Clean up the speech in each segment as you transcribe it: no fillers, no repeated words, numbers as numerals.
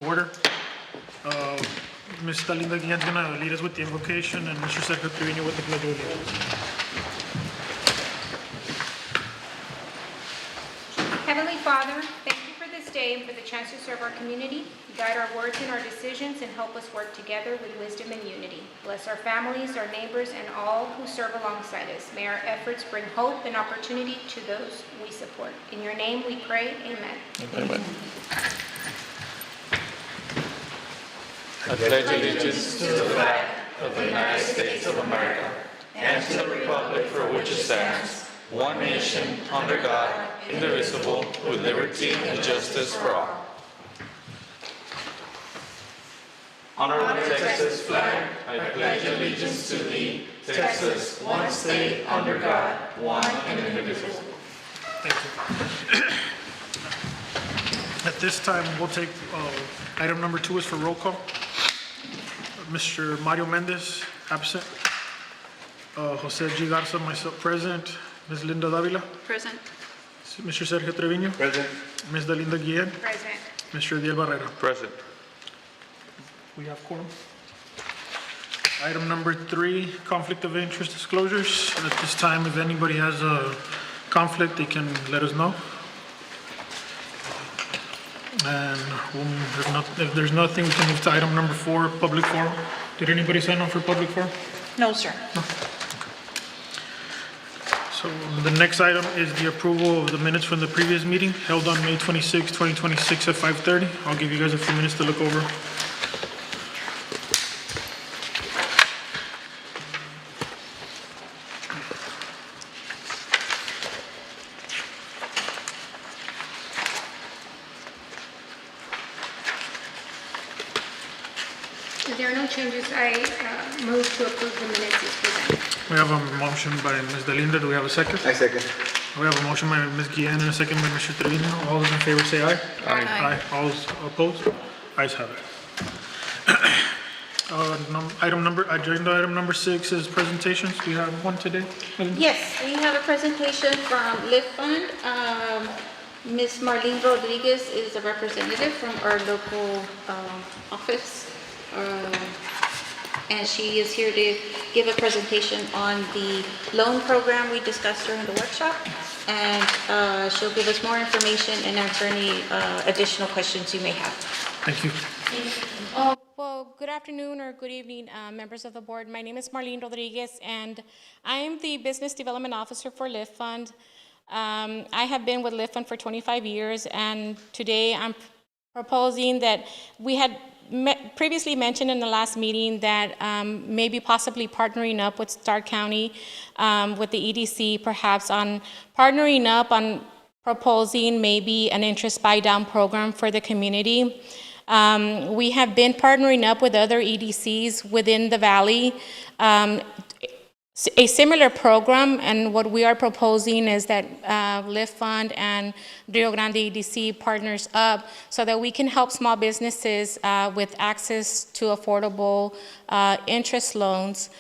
Order. Ms. Talinda Guillen is going to lead us with the invocation, and Mr. Secretary with the pledge of allegiance. Heavenly Father, thank you for this day and for the chance to serve our community. Guide our words and our decisions and help us work together with wisdom and unity. Bless our families, our neighbors, and all who serve alongside us. May our efforts bring hope and opportunity to those we support. In your name we pray, amen. Amen. I pledge allegiance to the flag of the United States of America and to the republic for which it stands, one nation, under God, indivisible, with liberty and justice for all. Honorable Texas flag, I pledge allegiance to thee, Texas, one state, under God, one and indivisible. Thank you. At this time, we'll take item number 2 is for roll call. Mr. Mario Mendez, absent. Jose G. Garza, myself, present. Ms. Linda Davila. Present. Mr. Sergio Treviño. Present. Ms. Dalinda Guillen. Present. Mr. Diel Barrera. Present. We have quorum. Item number 3, conflict of interest disclosures. At this time, if anybody has a conflict, they can let us know. And if there's nothing, we can move to item number 4, public forum. Did anybody sign up for public forum? No, sir. So the next item is the approval of the minutes from the previous meeting held on May 26, 2026 at 5:30. I'll give you guys a few minutes to look over. If there are no changes, I move to approve the minutes as presented. We have a motion by Ms. Dalinda. Do we have a second? I second. We have a motion by Ms. Guillen and a second by Mr. Trevino. All those in favor say aye. Aye. Aye. All those opposed? Ayes have it. Agenda item number 6 is presentations. Do you have one today? Yes, we have a presentation from Lift Fund. Ms. Marlene Rodriguez is a representative from our local office. And she is here to give a presentation on the loan program we discussed during the workshop. And she'll give us more information and answer any additional questions you may have. Thank you. Well, good afternoon or good evening, members of the board. My name is Marlene Rodriguez, and I am the Business Development Officer for Lift Fund. I have been with Lift Fund for 25 years, and today I'm proposing that we had previously mentioned in the last meeting that maybe possibly partnering up with Stark County, with the EDC, perhaps on partnering up on proposing maybe an interest buy-down program for the community. We have been partnering up with other EDCs within the valley, a similar program, and what we are proposing is that Lift Fund and Rio Grande EDC partners up so that we can help small businesses with access to affordable interest loans.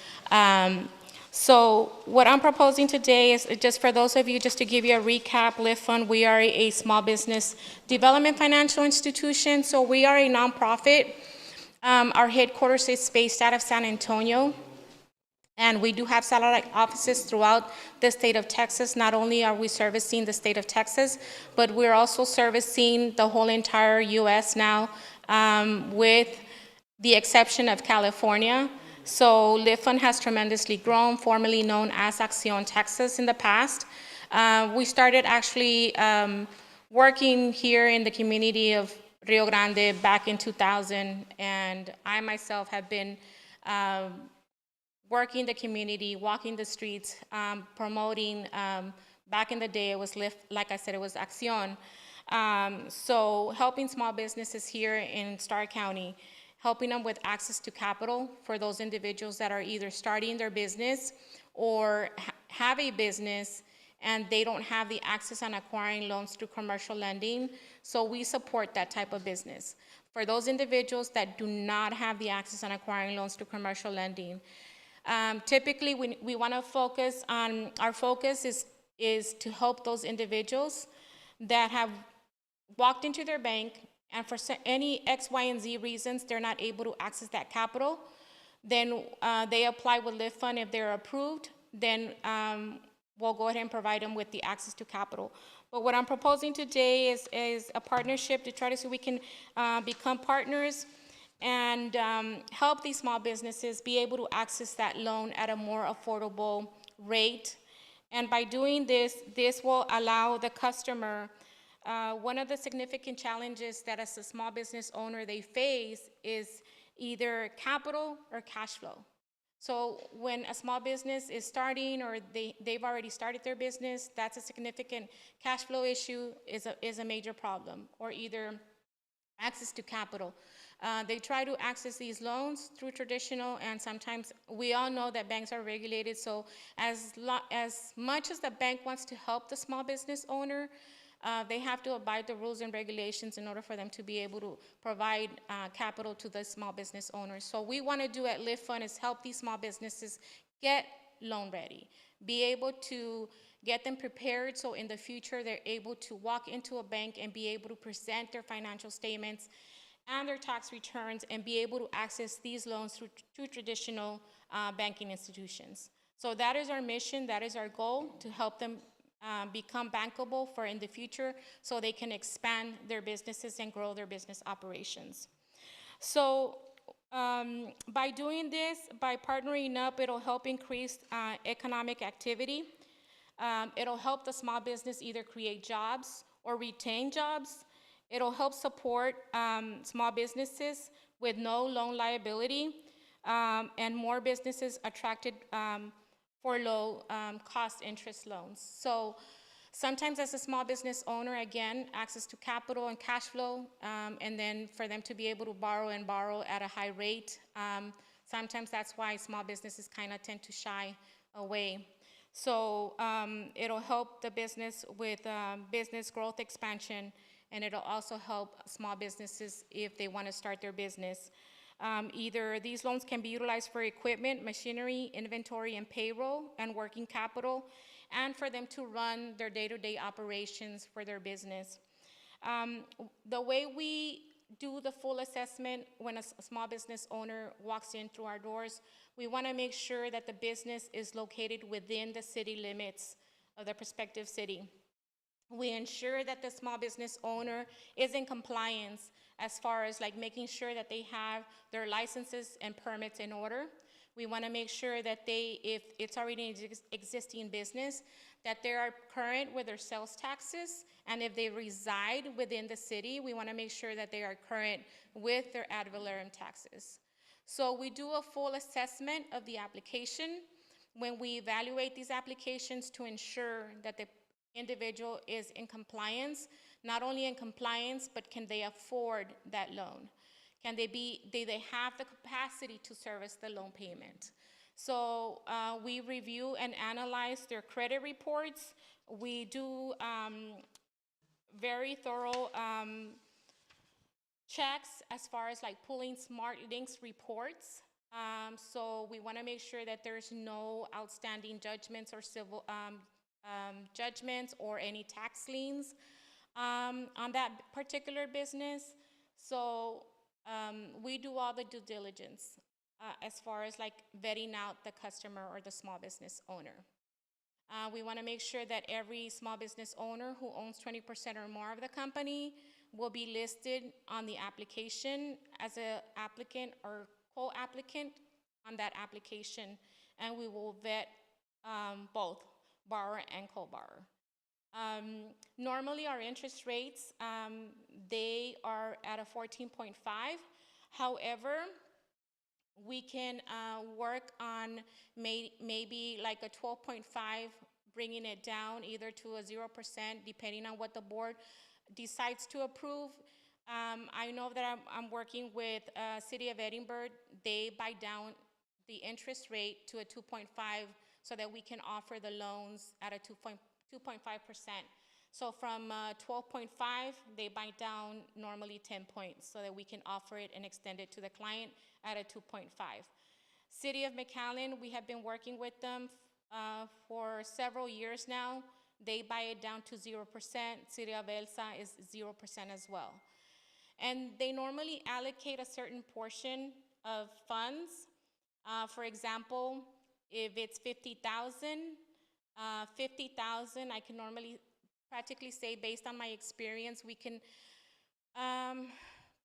So what I'm proposing today is just for those of you, just to give you a recap, Lift Fund, we are a small business development financial institution. So we are a nonprofit. Our headquarters is based out of San Antonio. And we do have satellite offices throughout the state of Texas. Not only are we servicing the state of Texas, but we're also servicing the whole entire U.S. now, with the exception of California. So Lift Fund has tremendously grown, formerly known as Acción Texas in the past. We started actually working here in the community of Rio Grande back in 2000, and I myself have been working the community, walking the streets, promoting. Back in the day, it was Lift, like I said, it was Acción. So helping small businesses here in Stark County, helping them with access to capital for those individuals that are either starting their business or have a business and they don't have the access on acquiring loans through commercial lending. So we support that type of business. For those individuals that do not have the access on acquiring loans through commercial lending, typically we want to focus on, our focus is to help those individuals that have walked into their bank and for any X, Y, and Z reasons, they're not able to access that capital, then they apply with Lift Fund. If they're approved, then we'll go ahead and provide them with the access to capital. But what I'm proposing today is a partnership to try to see if we can become partners and help these small businesses be able to access that loan at a more affordable rate. And by doing this, this will allow the customer, one of the significant challenges that as a small business owner they face is either capital or cash flow. So when a small business is starting or they've already started their business, that's a significant cash flow issue, is a major problem, or either access to capital. They try to access these loans through traditional, and sometimes we all know that banks are regulated, so as much as the bank wants to help the small business owner, they have to abide the rules and regulations in order for them to be able to provide capital to the small business owners. So we want to do at Lift Fund is help these small businesses get loan ready, be able to get them prepared so in the future they're able to walk into a bank and be able to present their financial statements and their tax returns and be able to access these loans through traditional banking institutions. So that is our mission, that is our goal, to help them become bankable for in the future so they can expand their businesses and grow their business operations. So by doing this, by partnering up, it'll help increase economic activity. It'll help the small business either create jobs or retain jobs. It'll help support small businesses with no loan liability and more businesses attracted for low cost interest loans. So sometimes as a small business owner, again, access to capital and cash flow, and then for them to be able to borrow at a high rate. Sometimes that's why small businesses kind of tend to shy away. So it'll help the business with business growth expansion, and it'll also help small businesses if they want to start their business. Either these loans can be utilized for equipment, machinery, inventory, and payroll, and working capital, and for them to run their day-to-day operations for their business. The way we do the full assessment when a small business owner walks in through our doors, we want to make sure that the business is located within the city limits of the prospective city. We ensure that the small business owner is in compliance as far as like making sure that they have their licenses and permits in order. We want to make sure that if it's already an existing business, that they are current with their sales taxes, and if they reside within the city, we want to make sure that they are current with their ad valorem taxes. So we do a full assessment of the application when we evaluate these applications to ensure that the individual is in compliance, not only in compliance, but can they afford that loan? Do they have the capacity to service the loan payment? So we review and analyze their credit reports. We do very thorough checks as far as like pulling Smart Links reports. So we want to make sure that there's no outstanding judgments or civil judgments or any tax liens on that particular business. So we do all the due diligence as far as like vetting out the customer or the small business owner. We want to make sure that every small business owner who owns 20% or more of the company will be listed on the application as an applicant or co-applicant on that application, and we will vet both borrower and co-borrower. Normally our interest rates, they are at a 14.5. However, we can work on maybe like a 12.5, bringing it down either to a 0%, depending on what the board decides to approve. I know that I'm working with City of Edinburgh. They buy down the interest rate to a 2.5 so that we can offer the loans at a 2.5%. So from 12.5, they buy down normally 10 points so that we can offer it and extend it to the client at a 2.5. City of McAllen, we have been working with them for several years now. They buy it down to 0%. City of Elsa is 0% as well. And they normally allocate a certain portion of funds. For example, if it's 50,000, 50,000, I can normally practically say, based on my experience, we can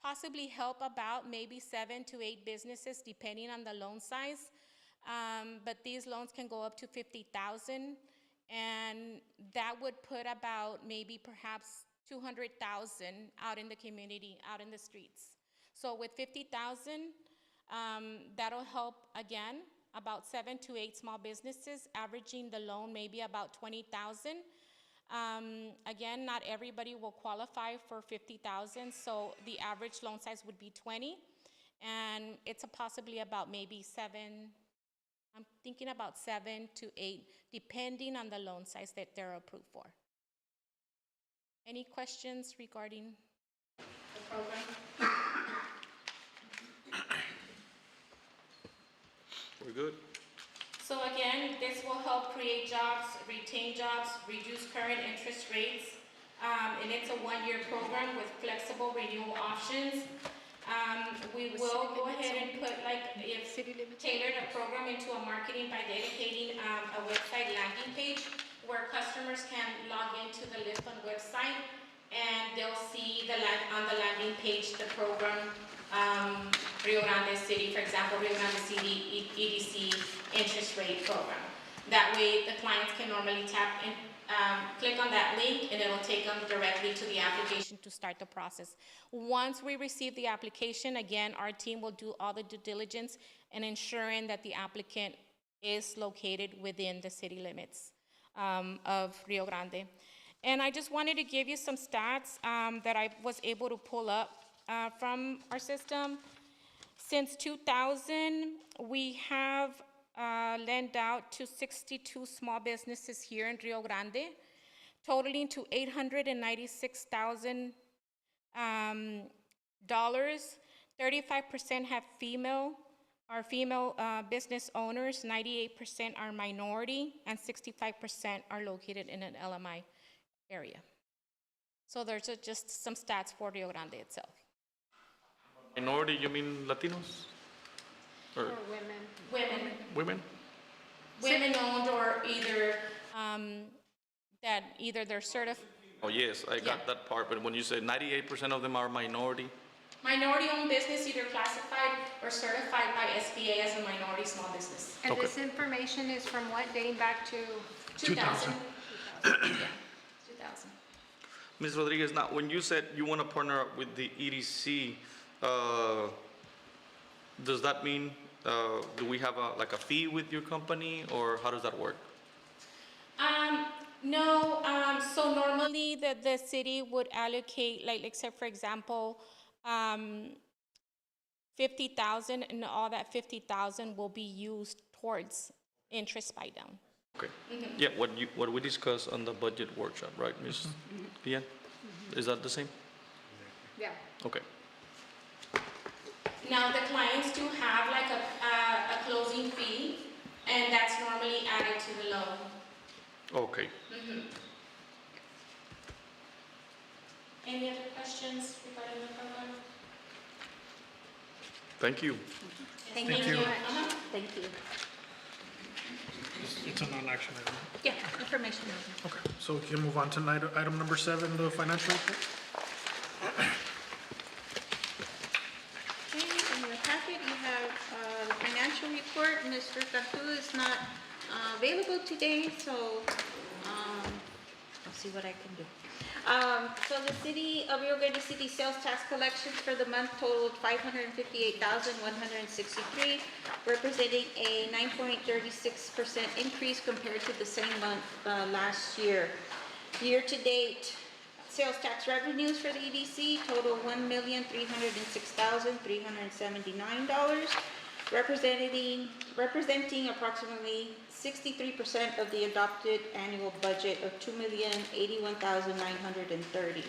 possibly help about maybe 7 to 8 businesses, depending on the loan size. But these loans can go up to 50,000, and that would put about maybe perhaps 200,000 out in the community, out in the streets. So with 50,000, that'll help, again, about 7 to 8 small businesses, averaging the loan maybe about 20,000. Again, not everybody will qualify for 50,000, so the average loan size would be 20, and it's possibly about maybe 7, I'm thinking about 7 to 8, depending on the loan size that they're approved for. Any questions regarding the program? We're good. So again, this will help create jobs, retain jobs, reduce current interest rates, and it's a one-year program with flexible renewal options. We will go ahead and put, like, if tailored a program into a marketing by dedicating a website landing page where customers can log into the Lift Fund website, and they'll see on the landing page the program, Rio Grande City, for example, Rio Grande City EDC interest rate program. That way the clients can normally tap and click on that link, and it'll take them directly to the application to start the process. Once we receive the application, again, our team will do all the due diligence and ensuring that the applicant is located within the city limits of Rio Grande. And I just wanted to give you some stats that I was able to pull up from our system. Since 2000, we have lent out to 62 small businesses here in Rio Grande, totaling to $896,000. 35% have female business owners, 98% are minority, and 65% are located in an LMI area. So there's just some stats for Rio Grande itself. Minority, you mean Latinos? Or women. women? Women owned, or either they're certified. Oh, yes, I got Yeah. that part, but when you say 98% of them are minority, Minority-owned business, either classified or certified by SBA as a minority small business. And Okay. this information is from what, dating back to? 2000. Yeah, 2000. Ms. Rodriguez, now, when you said you want to partner up with the EDC, does that mean, do we have a fee with your company, or how does that work? No, so normally the city would allocate, like, except for example, 50,000, and all that 50,000 will be used towards interest buy down. Okay. Yeah, what we discussed on the budget workshop, right, Ms. Ian? Is that the same? Yeah. Okay. Now, the clients do have like a closing fee, and that's normally added to the loan. Okay. Any other questions regarding the program? Thank you. Thank Thank you. Thank you. It's a non-action item. Yeah, information. Okay, so we can move on to item number 7, the financial report. Okay, in your packet, you have the financial report. Mr. Cantu is not available today, so I'll see what I can do. So the city of Rio Grande City sales tax collections for the month totaled $558,163, representing a 9.36% increase compared to the same month last year. Year-to-date sales tax revenues for the EDC total $1,306,379, representing approximately 63% of the adopted annual budget of $2,081,930.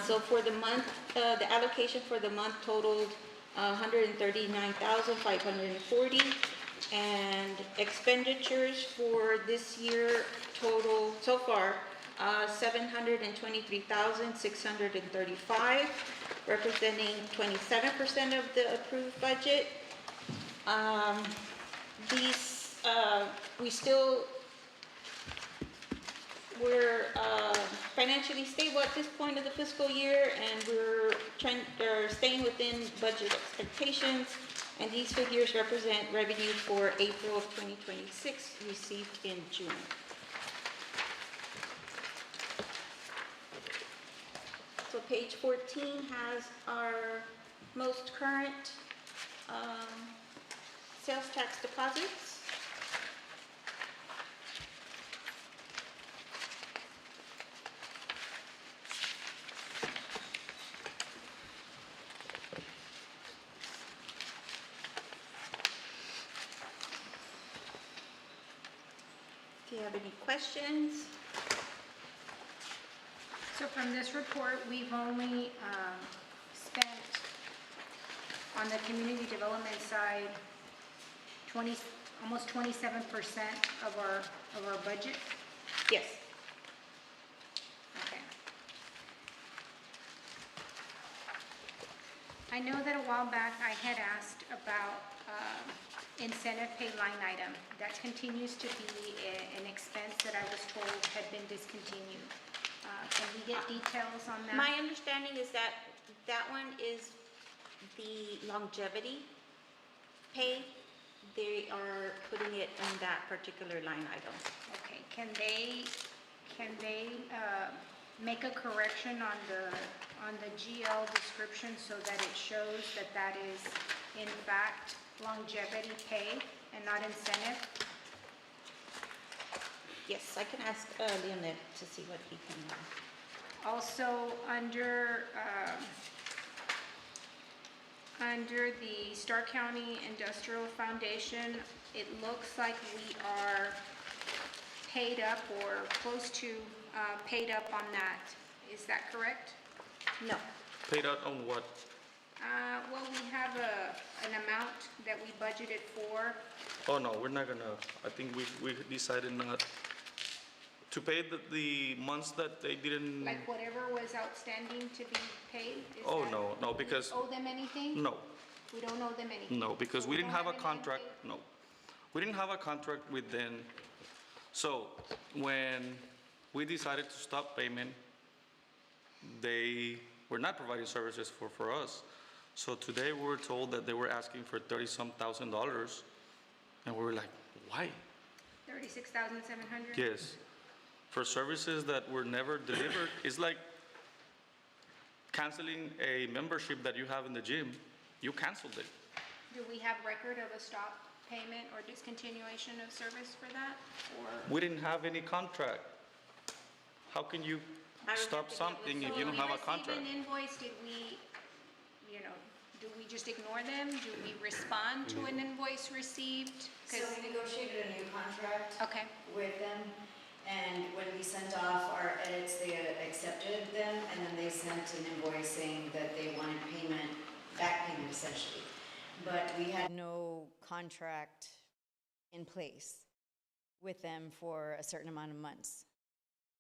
So for the month, the allocation for the month totaled $139,540, and expenditures for this year total so far $723,635, representing 27% of the approved budget. We're financially stable at this point of the fiscal year, and they're staying within budget expectations. And these figures represent revenue for April of 2026 received in June. So page 14 has our most current sales tax deposits. Do you have any questions? So from this report, we've only spent, on the community development side, almost 27% of our budget. Yes. Okay. I know that a while back I had asked about incentive pay line item. That continues to be an expense that I was told had been discontinued. Can we get details on that? My understanding is that that one is the longevity pay. They are putting it in that particular line item. Okay, can they make a correction on the GL description so that it shows that that is in fact longevity pay and not incentive? Yes, I can ask Leonid to see what he can. Also, under the Stark County Industrial Foundation, it looks like we are paid up or close to paid up on that. Is that correct? No. Paid out on what? Well, we have an amount that we budgeted for. Oh, no, we're not gonna, I think we decided not to pay the months that they didn't. Like whatever was outstanding to be paid? Oh, no, because, Do we owe them anything? no, We don't owe them anything? no, because So we didn't don't have a anything contract, paid? no. We didn't have a contract with them. So when we decided to stop payment, they were not providing services for us. So today we were told that they were asking for $30-some thousand, and we were like, why? 36,700? Yes, for services that were never delivered. It's like canceling a membership that you have in the gym. You canceled it. Do we have record of a stop payment or discontinuation of service for that? Or We didn't have any contract. How can you I would have stop to get something with if you don't have a contract? So when we receive an invoice, did we, do we just ignore them? Do we respond to an invoice received? So 'Cause- we negotiated a new contract Okay, with them, and when we sent off our edits, they accepted them, and then they sent an invoice saying that they wanted payment, back payment essentially. But we had no contract in place with them for a certain amount of months.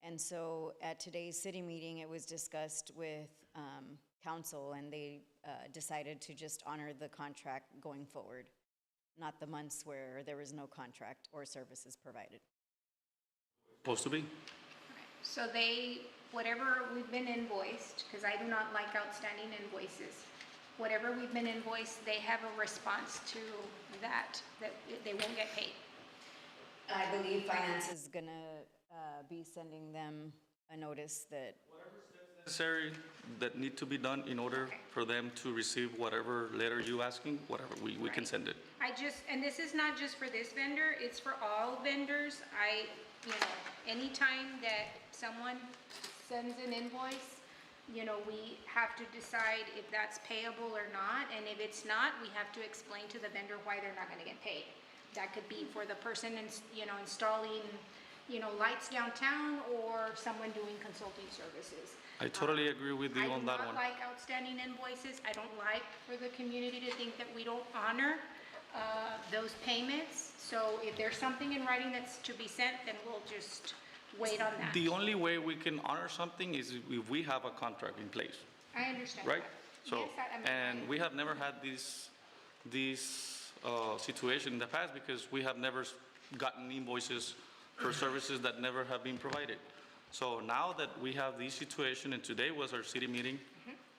And so at today's city meeting, it was discussed with council, and they decided to just honor the contract going forward, not the months where there was no contract or services provided. Supposed to be? so whatever we've been invoiced, because I do not like outstanding invoices, whatever we've been invoiced, they have a response to that they won't get paid. I believe finance Is gonna be sending them a notice that Necessary that need to be done in order for them to receive whatever letter you asking, whatever, we can send it. And this is not just for this vendor, it's for all vendors. Anytime that someone sends an invoice, we have to decide if that's payable or not. And if it's not, we have to explain to the vendor why they're not gonna get paid. That could be for the person, installing, lights downtown, or someone doing consulting services. I totally agree with you on that I do one. not like outstanding invoices. I don't like for the community to think that we don't honor those payments. So if there's something in writing that's to be sent, then we'll just wait on that. The only way we can honor something is if we have a contract in place, I understand right? that. So, Yes, I mean, and we have never had this situation in the past because we have never gotten invoices for services that never have been provided. So now that we have this situation, and today was our city meeting,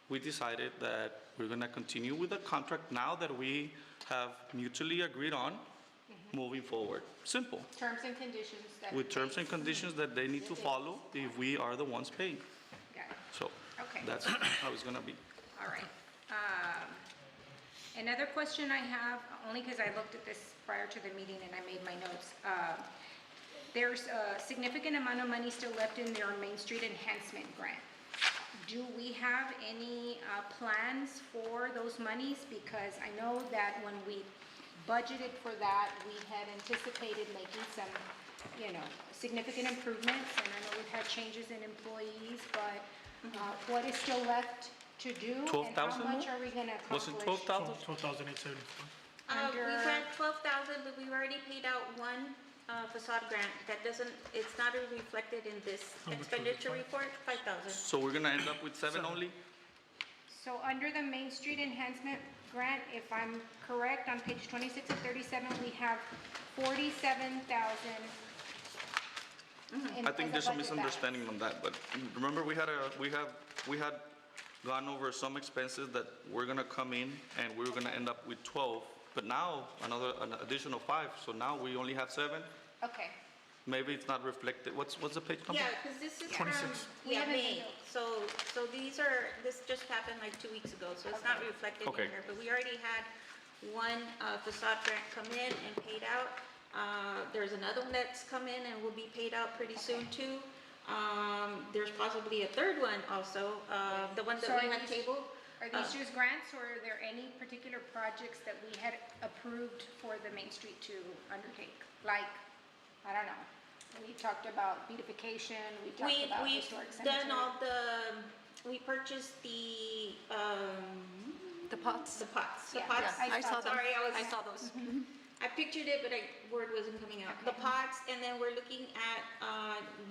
we decided that we're gonna continue with the contract now that we have mutually agreed on moving forward. Simple. Terms and conditions that. With terms and conditions that they need to follow if we are the ones paying. Got it. So Okay. that's how it's gonna be. All right. Another question I have, only because I looked at this prior to the meeting and I made my notes. There's a significant amount of money still left in their Main Street enhancement grant. Do we have any plans for those monies? Because I know that when we budgeted for that, we had anticipated making some, significant improvements. And I know we've had changes in employees, but what is still left to do? 12,000 And how much more? are we gonna accomplish? Was it 12,000? 12,874. Under- We've had 12,000, but we've already paid out one facade grant. That doesn't, it's not reflected in this How much was it, expenditure five? report, 5,000. So we're gonna end up with seven only? So under the Main Street Enhancement Grant, if I'm correct, on page 26 of 37, we have 47,000. I think there's a misunderstanding on that, but remember we had gone over some expenses that were gonna come in and we were gonna end up with 12, but now an additional 5, so now we only have 7. Okay, Maybe it's not reflected. What's the page number? Yeah, because this is 26. from, We haven't May. been- So this just happened like 2 weeks ago, so it's not Okay. reflected Okay. in here. But we already had one facade grant come in and paid out. There's another one that's come in and will be paid out pretty soon too. There's possibly a third one also, the one So that we are had these- tabled. are these just grants, or are there any particular projects that we had approved for the Main Street to undertake? Like, I don't know, we talked about beautification, we talked about We've historic cemetery. done all we purchased the pots. The pots. Yeah, I saw them. Sorry, I saw those. I pictured it, but word wasn't coming out. The pots, and then we're looking at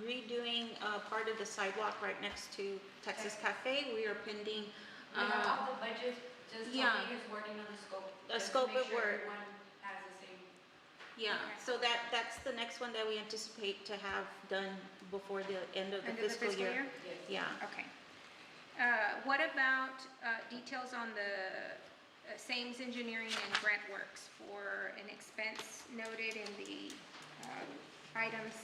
redoing part of the sidewalk right next to Texas Cafe. We are pending. We have all the budgets, just yeah. Tony is working on the scope. A just to scope make of sure work. Everyone has the same. Yeah, Okay. so that's the next one that we anticipate to have done before the end of the End of the fiscal fiscal year. year? Yeah. Okay. What about details on the Sames Engineering and Grant Works for an expense noted in the items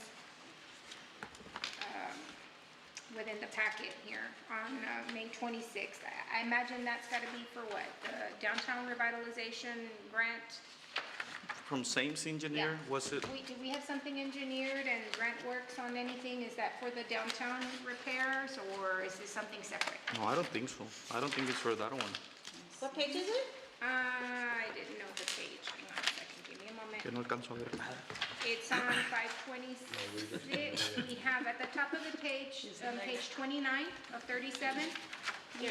within the packet here on May 26th? I imagine that's got to be for what? The downtown revitalization grant? From Sames Engineer, Yeah. was it? Do we have something engineered and Grant Works on anything? Is that for the downtown repairs, or is this something separate? No, I don't think so. I don't think it's for that one. What page is it? I didn't know the page. Hang on a second, give me a moment. Que no alcanzo a ver nada. It's on 526. We have at the top of the page, on page 29 of 37, we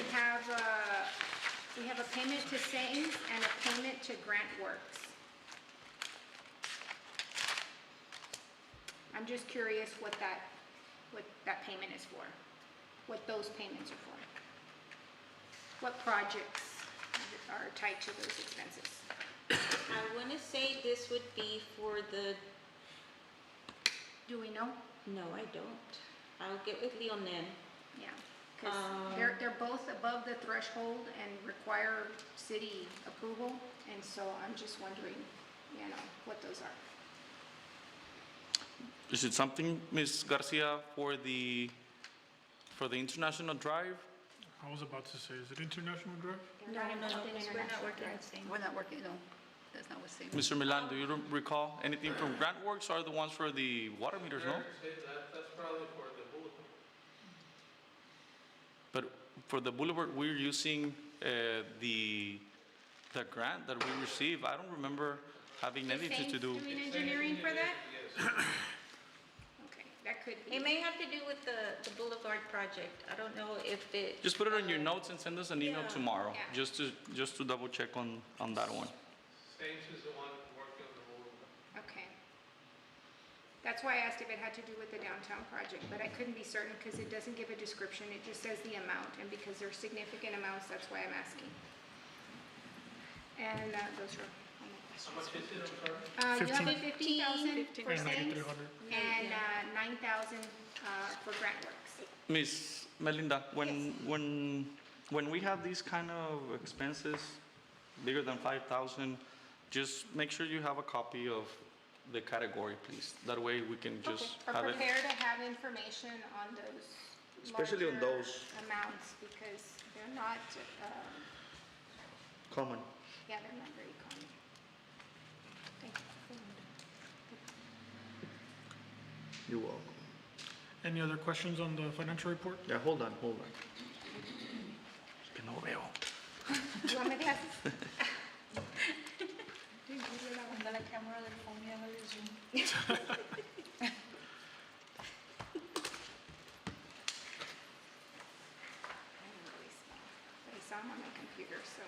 have a payment to Sames and a payment to Grant Works. I'm just curious what that payment is for, what those payments are for. What projects are tied to those expenses? I want to say this would be for the, Do we know? no, I don't. I'll get with Leonen. Yeah, because they're both above the threshold and require city approval, and so I'm just wondering, what those are. Is it something, Ms. Garcia, for the International Drive? I was about to say, is it International Drive? No, because we're not working the same. We're not working, no, that's not what's saying. Mr. Milan, do you recall anything from Grant Works, or the ones for the water meters, no? That's probably for the bulletin. But for the boulevard, we're using the grant that we received. I don't remember having anything to do. Sames doing engineering for that? Yes. Okay, that could be. It may have to do with the Boulevard project. I don't know if it. Just put it on your notes and send us an email Yeah. tomorrow, Yeah. just to double check on that one. Sames is the one working on the bulletin. Okay. That's why I asked if it had to do with the downtown project, but I couldn't be certain because it doesn't give a description, it just says the amount, and because they're significant amounts, that's why I'm asking. And those are all my How much questions. is it, I'm sorry? You have 50,000 for And things 9,300. and 9,000 for grant works. Miss Melinda, when we have these kind of expenses bigger than 5,000, just make sure you have a copy of the category, please. That way we can just Or have it. prepare to have information on those Especially on larger those. amounts, because they're not, Common. yeah, they're not very common. Thank you. You're welcome. Any other questions on the financial report? Yeah, hold on. Que no veo. Do you want my glasses? Cuando la cámara del phone me haga el zoom. I don't really smell, but I saw them on my computer, so.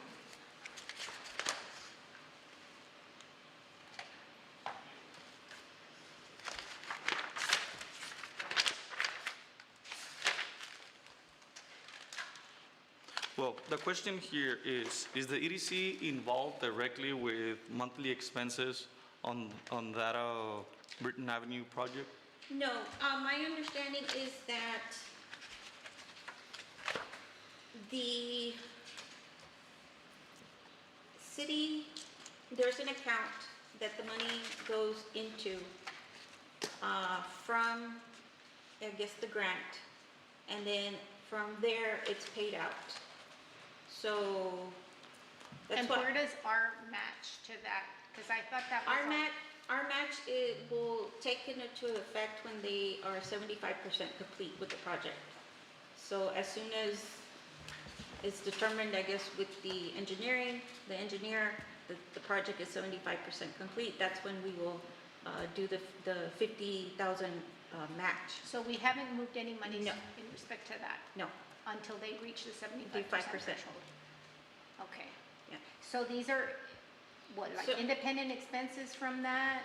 Well, the question here is the EDC involved directly with monthly expenses on that Britton Avenue project? No, my understanding is that the city, there's an account that the money goes into from, I guess, the grant, and then from there, it's paid out. So that's And what. where does our match to that? Because I thought that was. Our match, it will take into effect when they are 75% complete with the project. So as soon as it's determined, I guess, with the engineering, the engineer, the project is 75% complete, that's when we will do the 50,000 match. So we haven't moved any money No. in respect to that No, until they reach the 75% 5%. threshold? Okay. yeah. So these are, what, like So- independent expenses from that?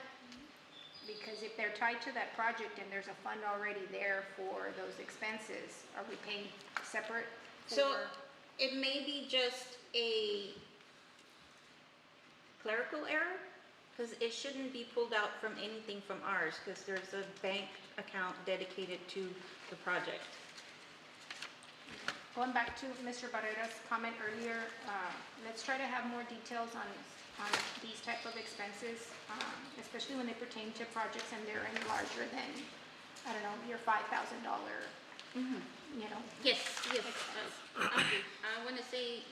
Because if they're tied to that project and there's a fund already there for those expenses, are we paying separate So for? it may be just a clerical error, because it shouldn't be pulled out from anything from ours, because there's a bank account dedicated to the project. Going back to Mr. Barrera's comment earlier, let's try to have more details on these type of expenses, especially when they pertain to projects and they're in larger than, I don't know, your $5,000, you know. Yes, I want to say,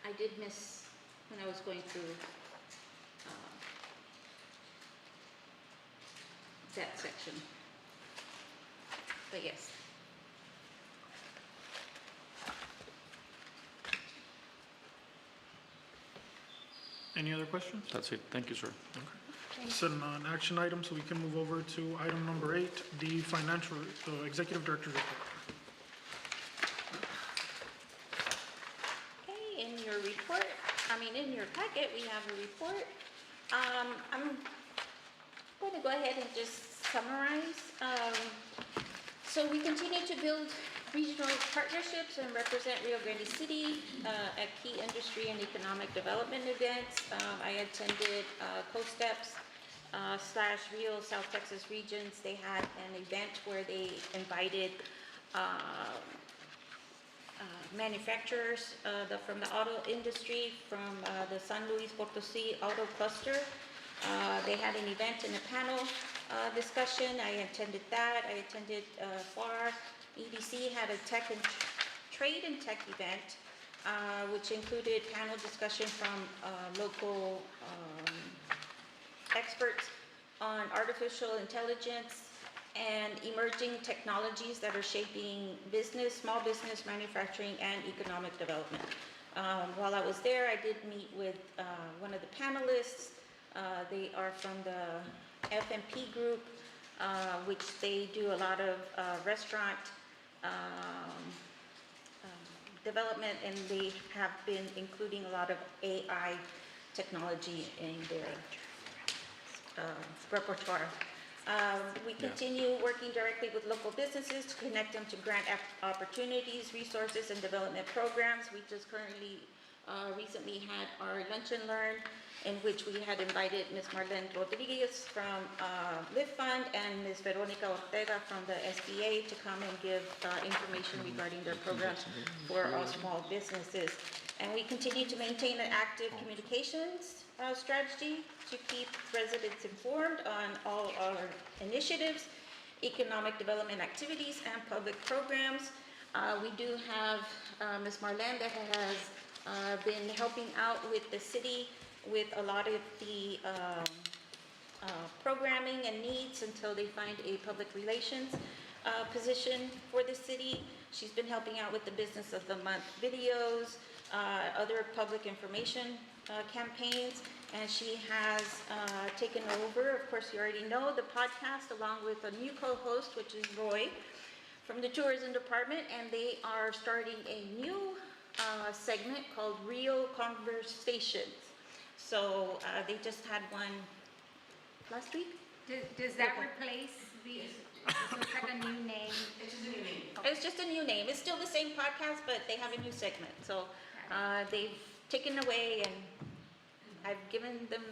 I did miss when I was going through that section. But yes. Any other questions? That's it. Thank you, sir. It's an action item, so we can move over to item number 8, the financial, the executive director's report. Okay, in your report, in your packet, we have a report. I'm going to go ahead and just summarize. So we continue to build regional partnerships and represent Rio Grande City at key industry and economic development events. I attended COSTEPS / Rio South Texas Regions. They had an event where they invited manufacturers from the auto industry from the San Luis Potosí Auto Cluster. They had an event and a panel discussion. I attended that. I attended FAR. EDC had a trade and tech event, which included panel discussion from local experts on artificial intelligence and emerging technologies that are shaping business, small business, manufacturing, and economic development. While I was there, I did meet with one of the panelists. They are from the FMP group, which they do a lot of restaurant development, and they have been including a lot of AI technology in their repertoire. We continue working directly with local businesses to connect them to grant opportunities, resources, and development programs. We just recently had our Lunch and Learn, in which we had invited Ms. Marlene Rodriguez from Live Fund and Ms. Veronica Ortega from the SBA to come and give information regarding their programs for our small businesses. And we continue to maintain an active communications strategy to keep residents informed on all our initiatives, economic development activities, and public programs. We do have Ms. Marlene that has been helping out with the city with a lot of the programming and needs until they find a public relations position for the city. She's been helping out with the Business of the Month videos, other public information campaigns, and she has taken over, of course you already know, the podcast along with a new co-host, which is Roy from the tourism department, and they are starting a new segment called Real Conversations. So they just had one last week. Does that replace the, so it's like a new name? It's just a new name. It's just a new name. It's still the same podcast, but they have a new segment. So they've taken away, and I've given them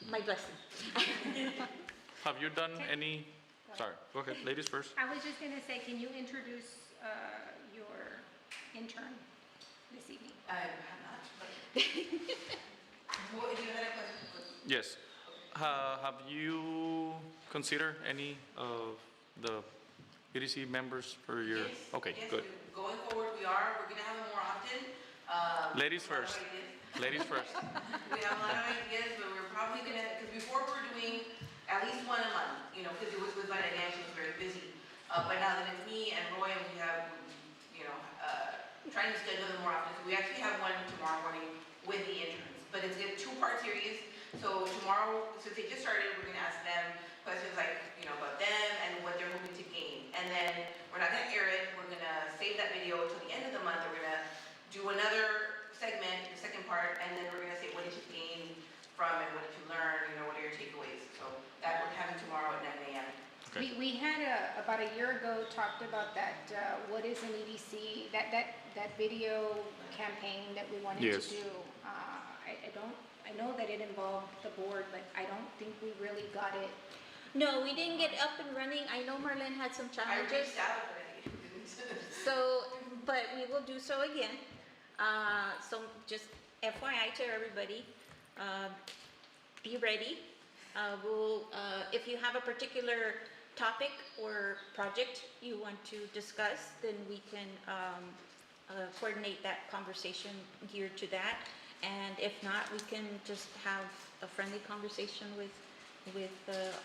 my blessing. Have you done any, sorry, go ahead, ladies first. I was just gonna say, can you introduce your intern this evening? I have not. What, you had a question? Yes. Have you considered any of the EDC members for your, Yes, okay, yes, good. Going forward, we're gonna have them more often. Ladies We have a lot of first. ideas. Ladies first. We have a lot of ideas, but we're probably gonna, because before we were doing at least one a month, you know, because it was with financial, was very busy. But now that it's me and Roy, and we have, you know, trying to schedule them more often. So we actually have one tomorrow morning with the interns, but it's a two-part series. So tomorrow, since they just started, we're gonna ask them questions like, you know, about them and what they're hoping to gain. And then we're not gonna air it, we're gonna save that video till the end of the month. We're gonna do another segment, the second part, and then we're gonna say, what did you gain from it, what did you learn, you know, what are your takeaways? So that we're having tomorrow at 9 a.m. Okay. We had about a year ago talked about that, what is an EDC, that video campaign that we wanted Yes. to do. I know that it involved the board, but I don't think we really got it. No, we didn't get up and running. I know Marlene had some I challenges. reached out already. So, but we will do so again. So just FYI to everybody, be ready. If you have a particular topic or project you want to discuss, then we can coordinate that conversation geared to that. And if not, we can just have a friendly conversation with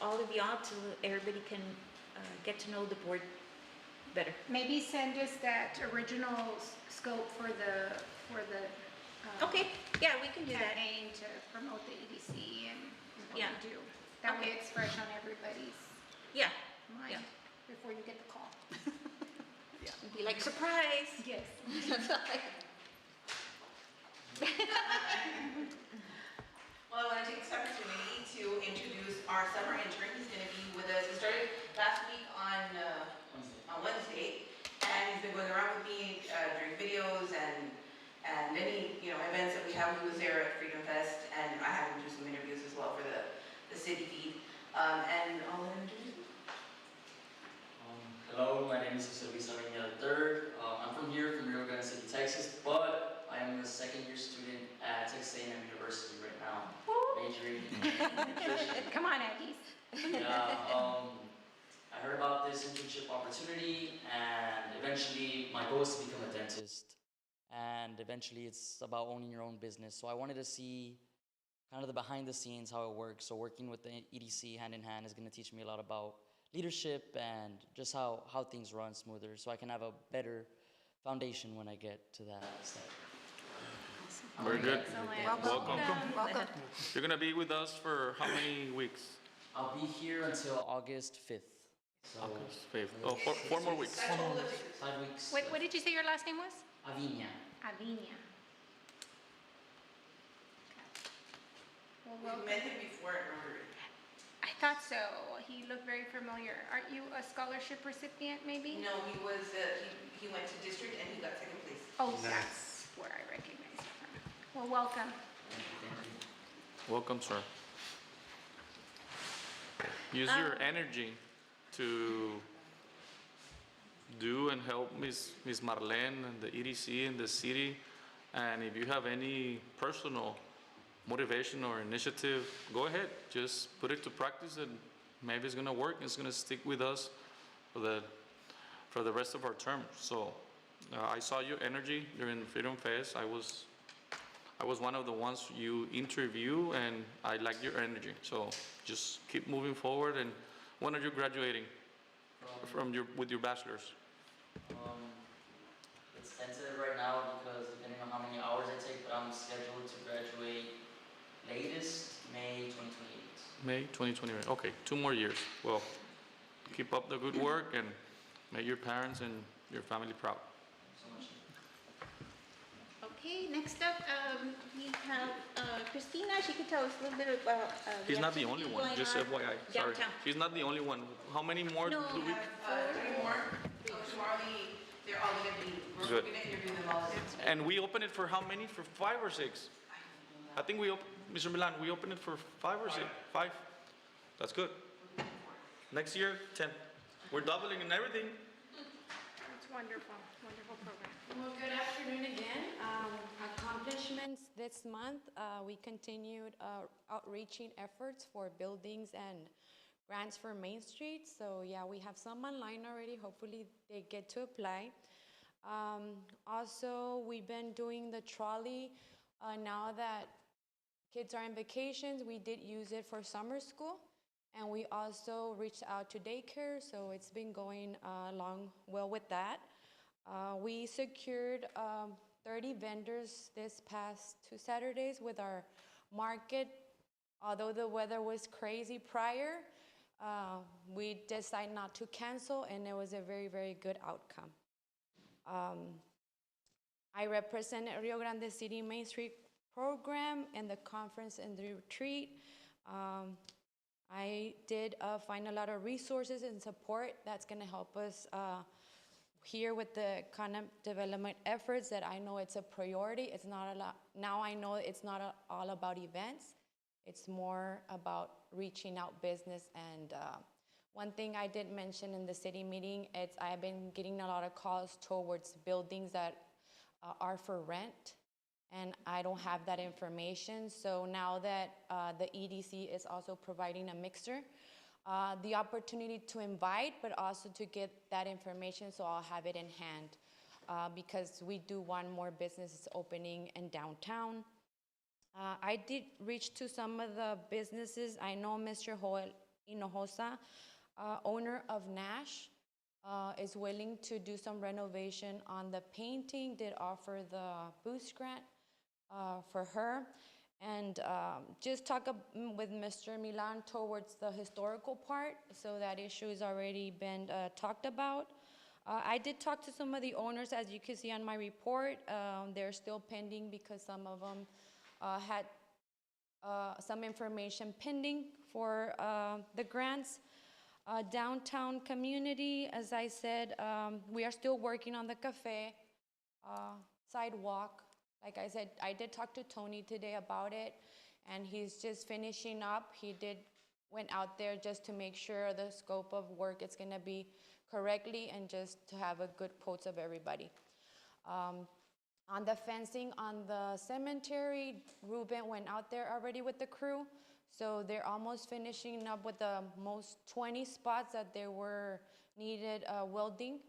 all of y'all so everybody can get to know the board better. Maybe send us that original scope for the Okay, yeah, we can do that. campaign to promote the EDC and what Yeah. we do. That way Okay. it's fresh on everybody's Yeah, mind Yeah. before you get the call. be like, surprise. Yes. Well, I want to take this opportunity to introduce our summer intern. He's going to be with us. He started last week on Wednesday, and he's been going around with me during videos and any events that we have. He was there at Freedom Fest, and I had him do some interviews as well for the city feed. And I'll let him introduce him. Hello, my name is Jose Luis Arena III. I'm from here, from Rio Grande City, Texas, but I am a second-year student at Texas A&M University right now, majoring in nutrition. Come on, Aggies. Yeah, I heard about this internship opportunity, and eventually my goal is to become a dentist. And eventually it's about owning your own business. So I wanted to see kind of the behind the scenes, how it works. So working with the EDC hand in hand is going to teach me a lot about leadership and just how things run smoother, so I can have a better foundation when I get to that step. Very good. Welcome. Welcome. You're gonna be with us for how many weeks? I'll be here until August 5th. So August 5th. Oh, four more weeks. 5 weeks. What did you say your last name was? Avinia. Avinia. Well, We welcome. met him before at Rotary. I thought so. He looked very familiar. Aren't you a scholarship recipient, maybe? No, he was, he went to district and he got second place. Oh, that's where I recognize him from. Well, welcome. Welcome, sir. Use your energy to do and help Miss Marlene and the EDC in the city. And if you have any personal motivation or initiative, go ahead. Just put it to practice and maybe it's gonna work. It's gonna stick with us for the rest of our term. So I saw your energy during Freedom Fest. I was one of the ones you interview, and I liked your energy. So just keep moving forward. And when are you graduating with your bachelor's? It's tentative right now because depending on how many hours I take, but I'm scheduled to graduate latest May 2028. May 2028. Okay, 2 more years. Well, keep up the good work and make your parents and your family proud. So much. Okay, next up, we have Christina. She could tell us a little bit about. He's not the only activity one, going just on FYI. Sorry. downtown. He's not the only one. How many more No, do we? We have 3 more. So tomorrow they're all gonna be, we're Good. gonna interview them all. And we open it for how many? For 5 or 6? I think Mr. Milan, we open it for 5 or 6? 5? That's good. Next year, 10. We're doubling and everything. It's wonderful, wonderful program. Well, good afternoon again. Accomplishments this month, we continued outreaching efforts for buildings and grants for Main Street. So yeah, we have some online already. Hopefully they get to apply. Also, we've been doing the trolley. Now that kids are in vacations, we did use it for summer school. And we also reached out to daycare, so it's been going along well with that. We secured 30 vendors this past 2 Saturdays with our market. Although the weather was crazy prior, we decided not to cancel, and it was a very, very good outcome. I represented Rio Grande City Main Street program in the conference and the retreat. I did find a lot of resources and support that's going to help us here with the economic development efforts that I know it's a priority. It's not a lot. Now I know it's not all about events. It's more about reaching out business. And one thing I did mention in the city meeting, I've been getting a lot of calls towards buildings that are for rent. And I don't have that information. So now that the EDC is also providing a mixer, the opportunity to invite, but also to get that information, so I'll have it in hand. Because we do want more businesses opening in downtown. I did reach to some of the businesses. I know Mr. Joel Hinojosa, owner of Nash, is willing to do some renovation on the painting, did offer the boost grant for her. And just talk with Mr. Milan towards the historical part, so that issue has already been talked about. I did talk to some of the owners, as you can see on my report. They're still pending because some of them had some information pending for the grants. Downtown community, as I said, we are still working on the cafe, sidewalk. Like I said, I did talk to Tony today about it, and he's just finishing up. He went out there just to make sure the scope of work is gonna be correctly and just to have a good quotes of everybody. On the fencing on the cemetery, Ruben went out there already with the crew. So they're almost finishing up with the most 20 spots that they were needed welding.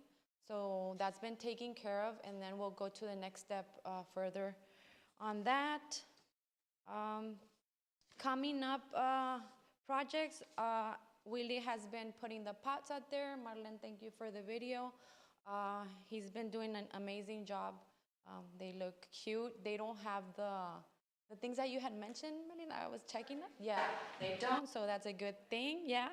So that's been taken care of, and then we'll go to the next step further on that. Coming up projects, Willie has been putting the pots out there. Marlene, thank you for the video. He's been doing an amazing job. They look cute. They don't have the things that you had mentioned, Marlene. I was checking that. Yeah, they don't, so that's a good thing, yeah.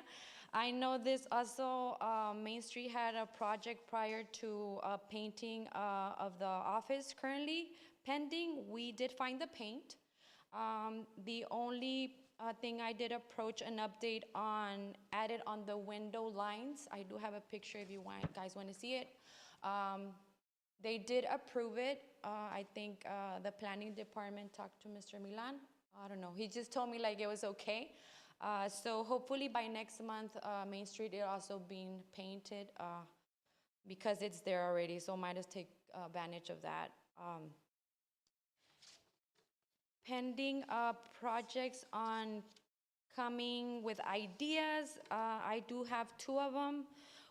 I know this also, Main Street had a project prior to painting of the office currently pending. We did find the paint. The only thing I did approach an update on, added on the window lines. I do have a picture if you guys want to see it. They did approve it. I think the planning department talked to Mr. Milan. I don't know. He just told me like it was okay. So hopefully by next month, Main Street is also being painted because it's there already. So might as take advantage of that. Pending projects on coming with ideas. I do have 2 of them.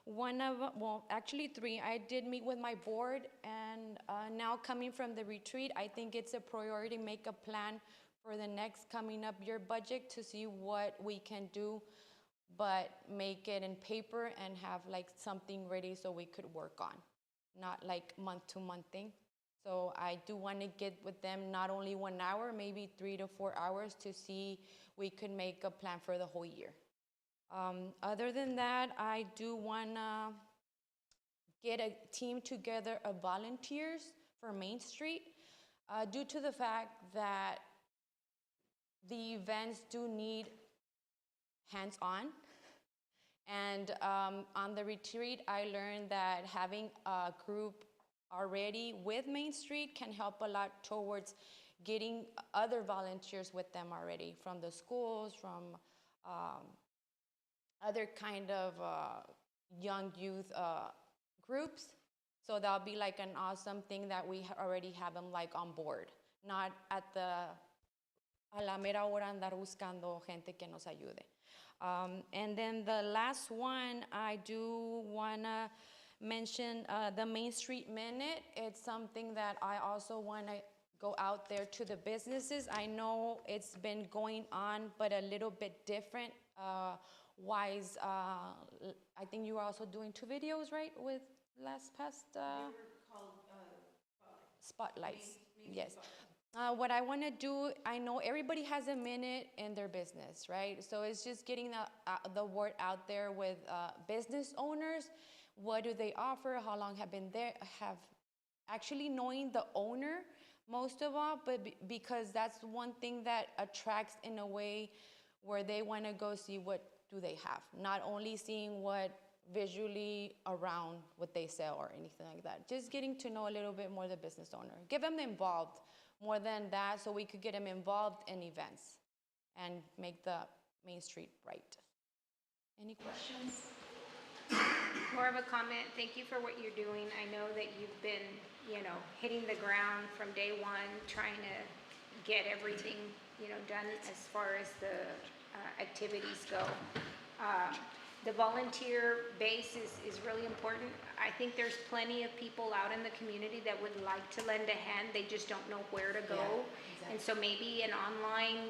One of them, well, actually 3. I did meet with my board, and now coming from the retreat, I think it's a priority, make a plan for the next coming up year budget to see what we can do, but make it in paper and have like something ready so we could work on, not like month-to-month thing. So I do want to get with them not only 1 hour, maybe 3 to 4 hours to see we could make a plan for the whole year. Other than that, I do want to get a team together of volunteers for Main Street due to the fact that the events do need hands-on. And on the retreat, I learned that having a group already with Main Street can help a lot towards getting other volunteers with them already from the schools, from other kind of young youth groups. So that'll be like an awesome thing that we already have them like on board, not at a la mera hora andar buscando gente que nos ayude. And then the last one, I do wanna mention the Main Street Minute. It's something that I also want to go out there to the businesses. I know it's been going on, but a little bit different wise. I think you were also doing 2 videos, right, with last past They were called spotlights. Main Yes. Spotlight. What I want to do, I know everybody has a minute in their business, right? So it's just getting the word out there with business owners. What do they offer? How long have been there? Have actually knowing the owner most of all, but because that's one thing that attracts in a way where they want to go see what do they have, not only seeing what visually around what they sell or anything like that. Just getting to know a little bit more the business owner. Get them involved more than that so we could get them involved in events and make the Main Street bright. Any questions? More of a comment. Thank you for what you're doing. I know that you've been, hitting the ground from day one, trying to get everything, done as far as the activities go. The volunteer base is really important. I think there's plenty of people out in the community that would like to lend a hand. They just don't know where to go. Yeah, exactly. And so maybe an online,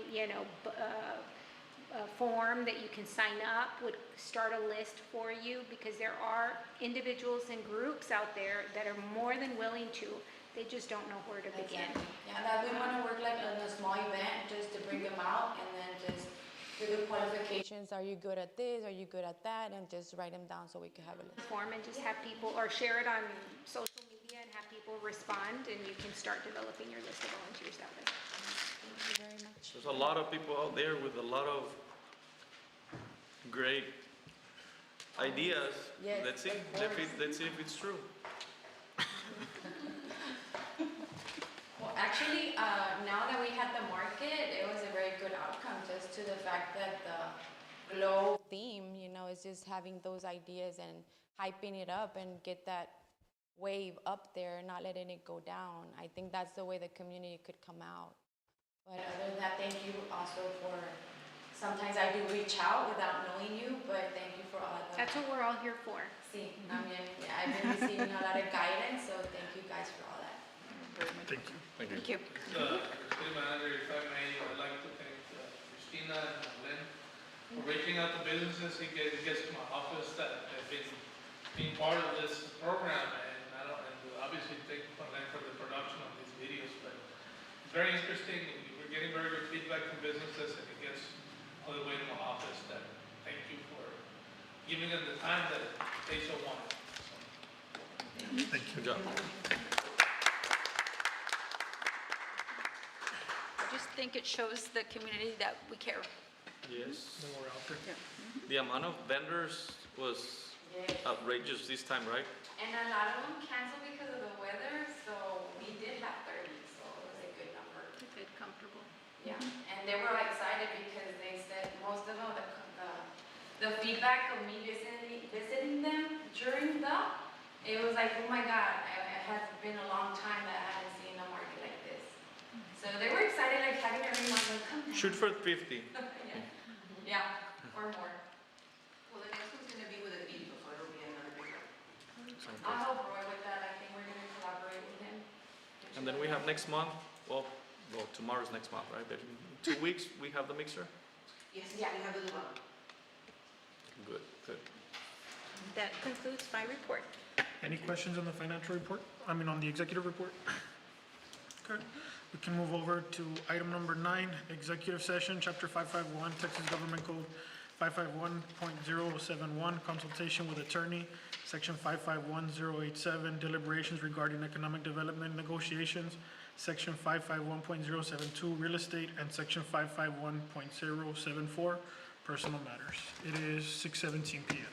form that you can sign up would start a list for you, because there are individuals and groups out there that are more than willing to. They just don't know where to begin. Exactly. Yeah, that we want to work like in a small event just to bring them out and then just do the qualifications. Are you good at this? Are you good at that? And just write them down so we can have a list. Form and just have people, or share it on social media and have people respond, and you can start developing your list of volunteers that way. Thank you very much. There's a lot of people out there with a lot of great ideas. Yes, Let's see. of course. Let's see if it's true. Well, actually, now that we had the market, it was a very good outcome, just to the fact that the glow theme, is just having those ideas and hyping it up and get that wave up there, not letting it go down. I think that's the way the community could come out. But other than that, thank you also for, sometimes I do reach out without knowing you, but thank you for all the... That's what we're all here for. Sí, I mean, I've been receiving a lot of guidance, so thank you guys for all that. Thank you. Thank you. City manager, if I may, I'd like to thank Christina and Lynn for reaching out to businesses. It gets to my office that have been being part of this program, and obviously thank Lynn for the production of these videos. But it's very interesting. We're getting very good feedback from businesses, and it gets all the way to my office. That thank you for giving them the time that they so want. Thank you. Good job. Just think it shows the community that we care. Yes. Then we're out there. The amount of vendors was outrageous this time, right? And a lot of them canceled because of the weather, so we did have 30, so it was a good number. Good, comfortable. Yeah, and they were excited because they said most of them, the feedback of me visiting them during it was like, oh my God, it has been a long time that I haven't seen a market like this. So they were excited, like having everyone come down. Shoot for 50. Yeah, or more. Well, the next one's gonna be with a beat, so it'll be another big one. I'll help Roy with that, I think we're gonna collaborate with him. And then we have next month, well, tomorrow's next month, right? But in 2 weeks, we have the mixer? Yes, Yeah. we have the new one. Good, good. That concludes my report. Any questions on the financial report? I mean, on the executive report? Okay, we can move over to item number 9, executive session, chapter 551, Texas Government Code 551.071, consultation with attorney, section 551087, deliberations regarding economic development negotiations, section 551.072, real estate, and section 551.074, personal matters. It is 6:17 p.m.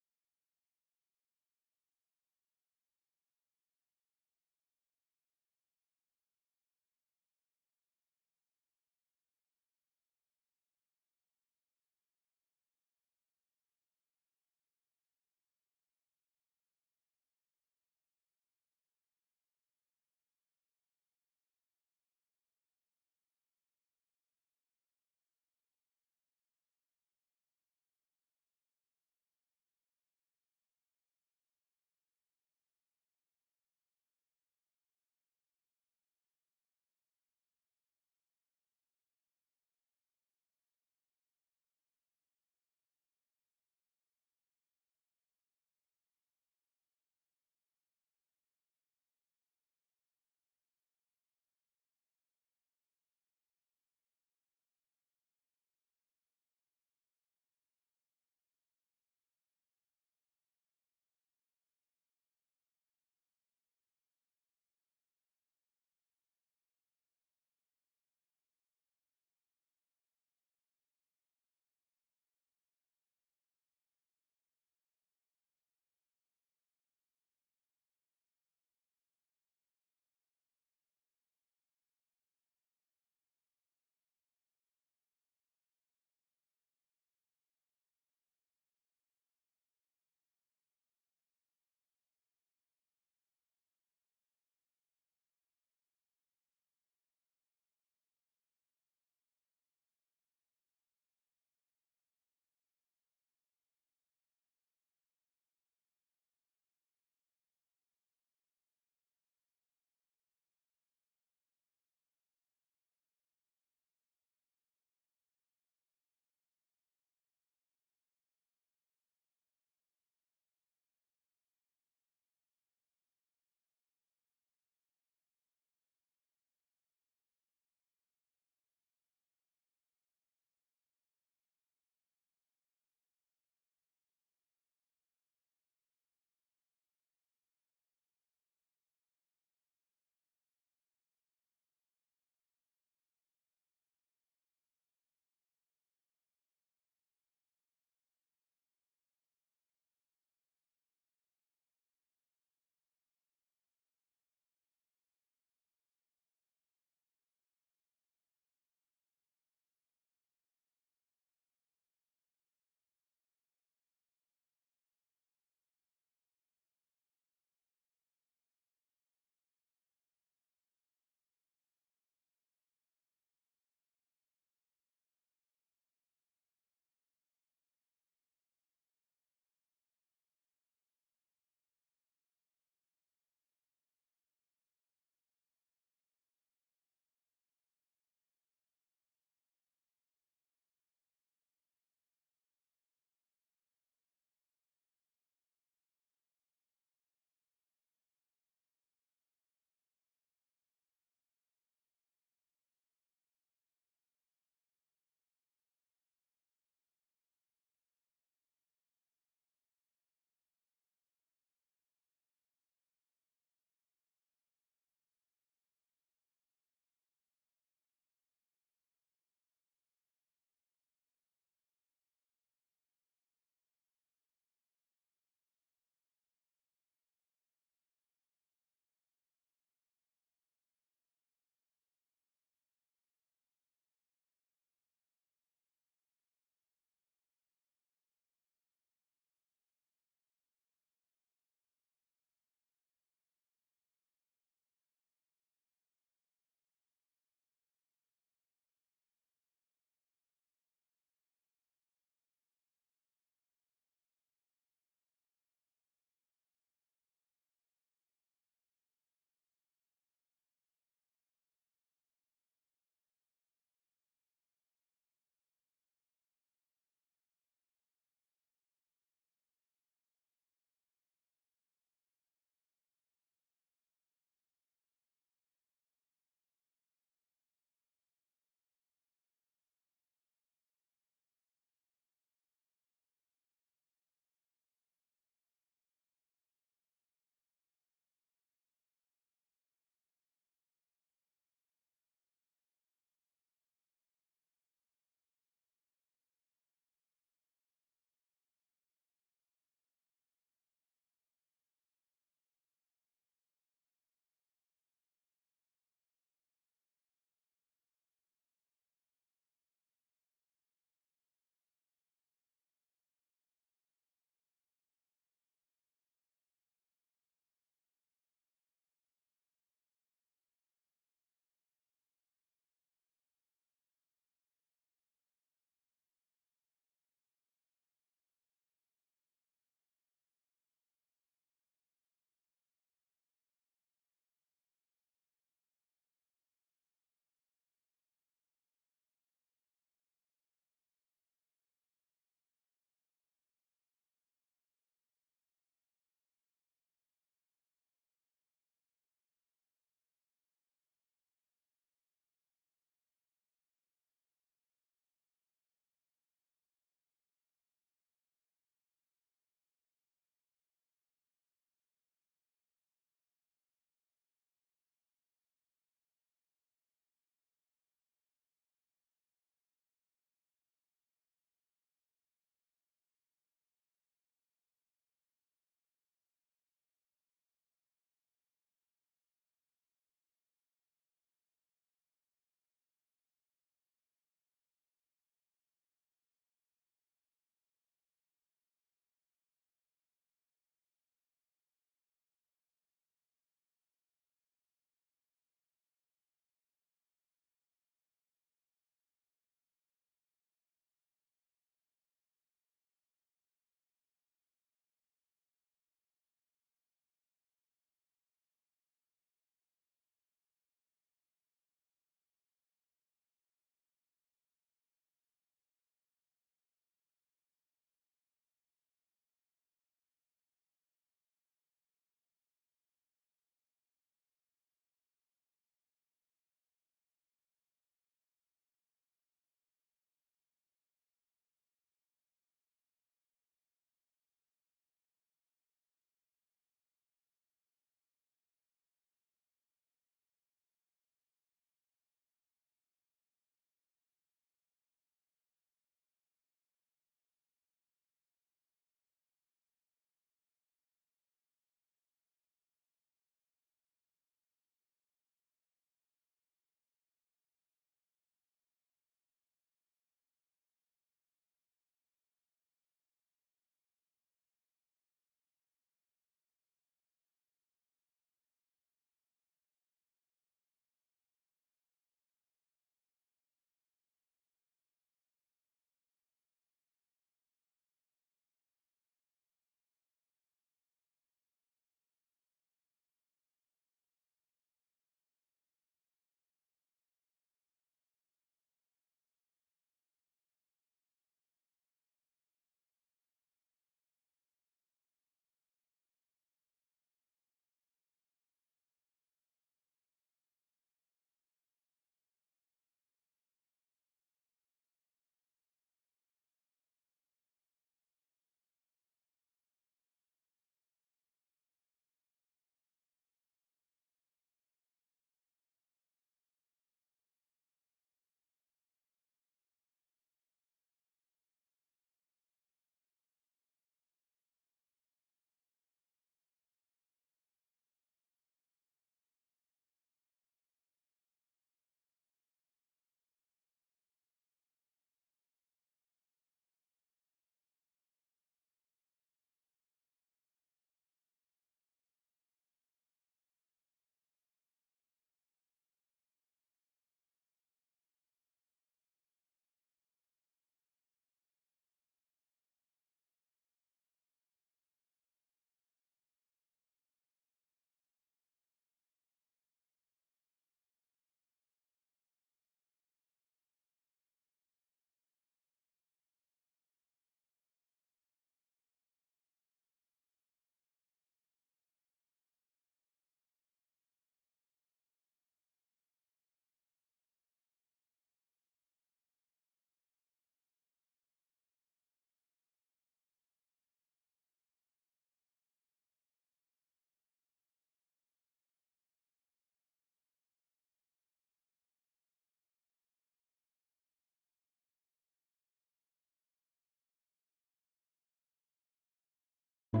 It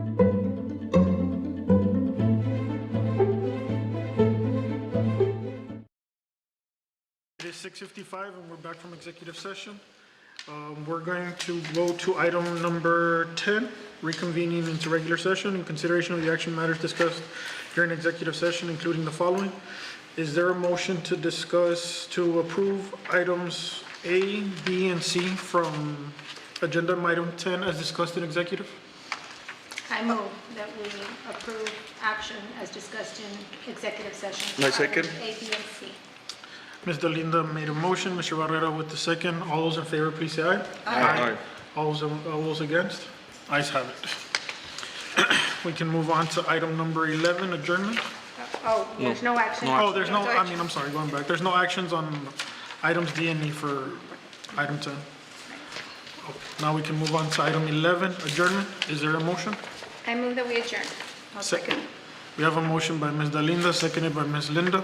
is 6:55 and we're back from executive session. We're going to go to item number 10, reconvening into regular session in consideration of the action matters discussed during executive session, including the following. Is there a motion to discuss, to approve items A, B, and C from agenda item 10 as discussed in executive? I move that we approve action as discussed in executive session. I second. items A, B, and C. Ms. Delinda made a motion, Mr. Barrera with the second. All those in favor, please say aye. Aye. All those against? Ayes have it. We can move on to item number 11, adjournment. Oh, there's no action. Oh, there's no, I'm sorry, going back. There's no actions on items D and E for item 10. Okay, now we can move on to item 11, adjournment. Is there a motion? I move that we adjourn. I'll second. We have a motion by Ms. Delinda, seconded by Ms. Linda.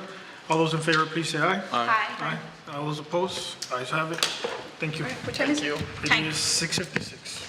All those in favor, please say aye. Aye. All those opposed? Ayes have it. Thank you. What time is it? It is 6:56.